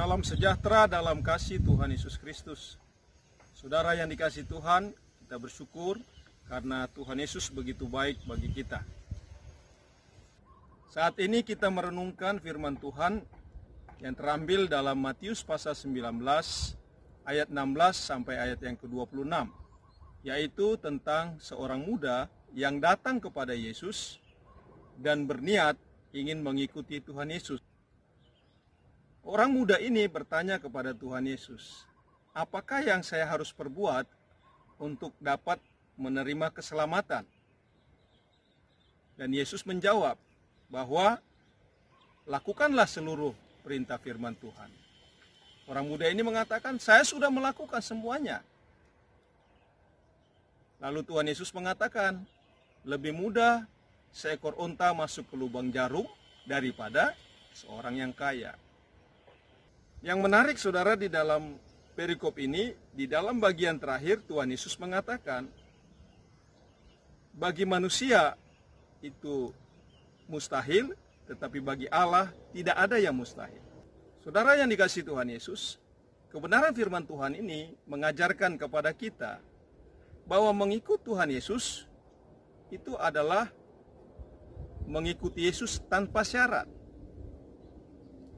Salam sejahtera dalam kasih Tuhan Yesus Kristus. Saudara yang dikasihi Tuhan, kita bersyukur karena Tuhan Yesus begitu baik bagi kita. Saat ini kita merenungkan firman Tuhan yang terambil dalam Matius pasal 19 ayat 16 sampai ayat yang ke-26, yaitu tentang seorang muda yang datang kepada Yesus dan berniat ingin mengikuti Tuhan Yesus. Orang muda ini bertanya kepada Tuhan Yesus, apakah yang saya harus perbuat untuk dapat menerima keselamatan? Dan Yesus menjawab bahwa lakukanlah seluruh perintah firman Tuhan. Orang muda ini mengatakan, saya sudah melakukan semuanya. Lalu Tuhan Yesus mengatakan, lebih mudah seekor unta masuk ke lubang jarum daripada seorang yang kaya. Yang menarik saudara di dalam perikop ini, di dalam bagian terakhir Tuhan Yesus mengatakan, bagi manusia itu mustahil, tetapi bagi Allah tidak ada yang mustahil. Saudara yang dikasihi Tuhan Yesus, kebenaran firman Tuhan ini mengajarkan kepada kita bahwa mengikut Tuhan Yesus itu adalah mengikuti Yesus tanpa syarat.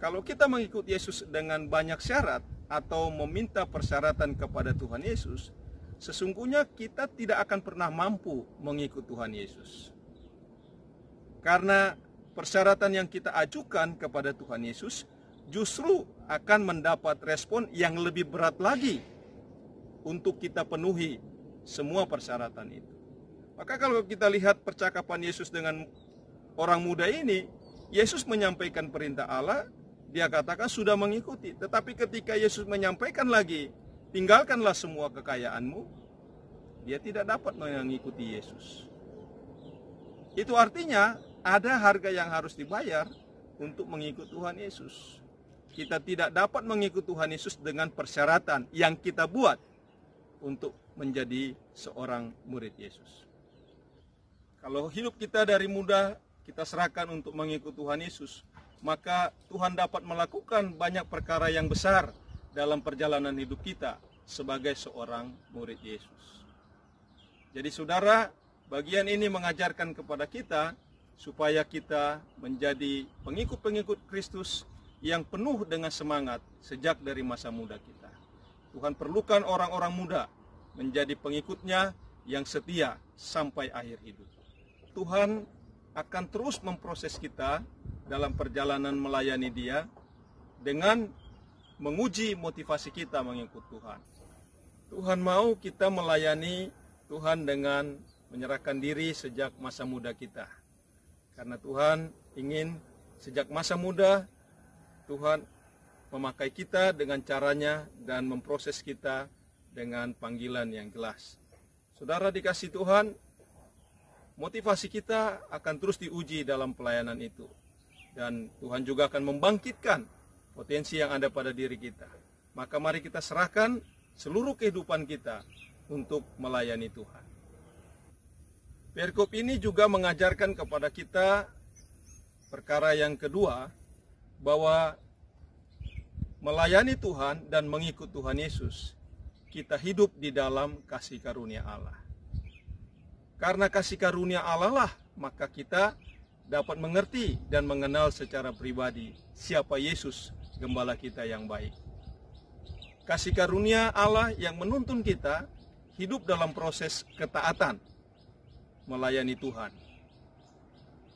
Kalau kita mengikuti Yesus dengan banyak syarat atau meminta persyaratan kepada Tuhan Yesus, sesungguhnya kita tidak akan pernah mampu mengikuti Tuhan Yesus. Karena persyaratan yang kita ajukan kepada Tuhan Yesus justru akan mendapat respon yang lebih berat lagi untuk kita penuhi semua persyaratan itu. Maka kalau kita lihat percakapan Yesus dengan orang muda ini, Yesus menyampaikan perintah Allah, dia katakan sudah mengikuti. Tetapi ketika Yesus menyampaikan lagi, tinggalkanlah semua kekayaanmu, dia tidak dapat mengikuti Yesus. Itu artinya ada harga yang harus dibayar untuk mengikut Tuhan Yesus. Kita tidak dapat mengikut Tuhan Yesus dengan persyaratan yang kita buat untuk menjadi seorang murid Yesus. Kalau hidup kita dari muda kita serahkan untuk mengikut Tuhan Yesus, maka Tuhan dapat melakukan banyak perkara yang besar dalam perjalanan hidup kita sebagai seorang murid Yesus. Jadi saudara, bagian ini mengajarkan kepada kita supaya kita menjadi pengikut-pengikut Kristus yang penuh dengan semangat sejak dari masa muda kita. Tuhan perlukan orang-orang muda menjadi pengikutnya yang setia sampai akhir hidup. Tuhan akan terus memproses kita dalam perjalanan melayani Dia dengan menguji motivasi kita mengikut Tuhan. Tuhan mau kita melayani Tuhan dengan menyerahkan diri sejak masa muda kita. Karena Tuhan ingin sejak masa muda Tuhan memakai kita dengan caranya dan memproses kita dengan panggilan yang jelas. Saudara dikasihi Tuhan, motivasi kita akan terus diuji dalam pelayanan itu. Dan Tuhan juga akan membangkitkan potensi yang ada pada diri kita. Maka mari kita serahkan seluruh kehidupan kita untuk melayani Tuhan. Perikop ini juga mengajarkan kepada kita perkara yang kedua, bahwa melayani Tuhan dan mengikut Tuhan Yesus, kita hidup di dalam kasih karunia Allah. Karena kasih karunia Allah lah, maka kita dapat mengerti dan mengenal secara pribadi siapa Yesus, gembala kita yang baik. Kasih karunia Allah yang menuntun kita hidup dalam proses ketaatan melayani Tuhan.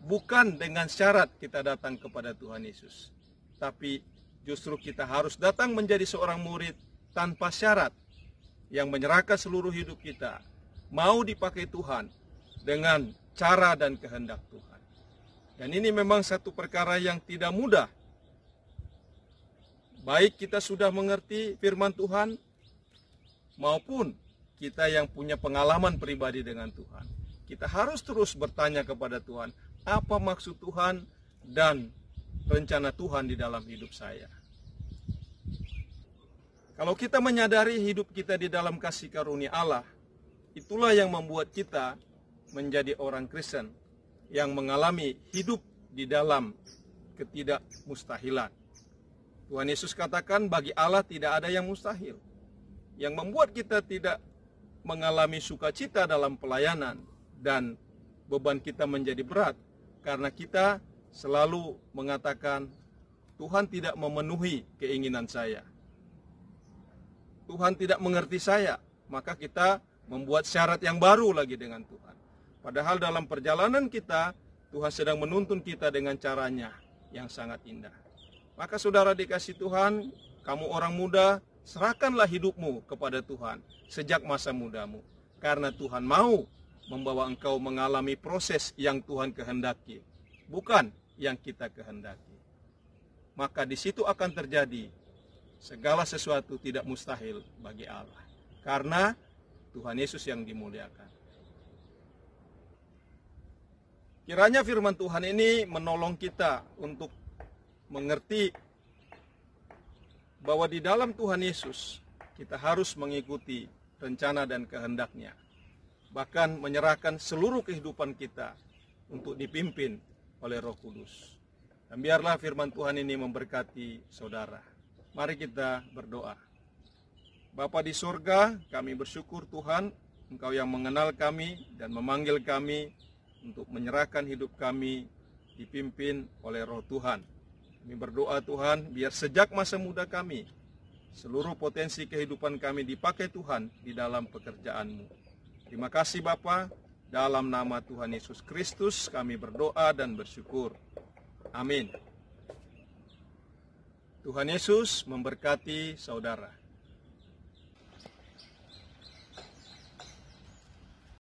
Bukan dengan syarat kita datang kepada Tuhan Yesus, tapi justru kita harus datang menjadi seorang murid tanpa syarat, yang menyerahkan seluruh hidup kita, mau dipakai Tuhan dengan cara dan kehendak Tuhan. Dan ini memang satu perkara yang tidak mudah. Baik kita sudah mengerti firman Tuhan, maupun kita yang punya pengalaman pribadi dengan Tuhan. Kita harus terus bertanya kepada Tuhan, apa maksud Tuhan dan rencana Tuhan di dalam hidup saya. Kalau kita menyadari hidup kita di dalam kasih karunia Allah, itulah yang membuat kita menjadi orang Kristen yang mengalami hidup di dalam ketidakmustahilan. Tuhan Yesus katakan bagi Allah tidak ada yang mustahil. Yang membuat kita tidak mengalami sukacita dalam pelayanan dan beban kita menjadi berat karena kita selalu mengatakan Tuhan tidak memenuhi keinginan saya. Tuhan tidak mengerti saya, maka kita membuat syarat yang baru lagi dengan Tuhan. Padahal dalam perjalanan kita, Tuhan sedang menuntun kita dengan caranya yang sangat indah. Maka saudara dikasih Tuhan, kamu orang muda, serahkanlah hidupmu kepada Tuhan sejak masa mudamu. Karena Tuhan mau membawa engkau mengalami proses yang Tuhan kehendaki, bukan yang kita kehendaki. Maka di situ akan terjadi segala sesuatu tidak mustahil bagi Allah. Karena Tuhan Yesus yang dimuliakan. Kiranya firman Tuhan ini menolong kita untuk mengerti bahwa di dalam Tuhan Yesus kita harus mengikuti rencana dan kehendak-Nya. Bahkan menyerahkan seluruh kehidupan kita untuk dipimpin oleh Roh Kudus. Dan biarlah firman Tuhan ini memberkati saudara. Mari kita berdoa. Bapa di surga, kami bersyukur Tuhan, Engkau yang mengenal kami dan memanggil kami untuk menyerahkan hidup kami dipimpin oleh Roh Tuhan. Kami berdoa Tuhan, biar sejak masa muda kami, seluruh potensi kehidupan kami dipakai Tuhan di dalam pekerjaan-Mu. Terima kasih Bapa, dalam nama Tuhan Yesus Kristus kami berdoa dan bersyukur. Amin. Tuhan Yesus memberkati saudara.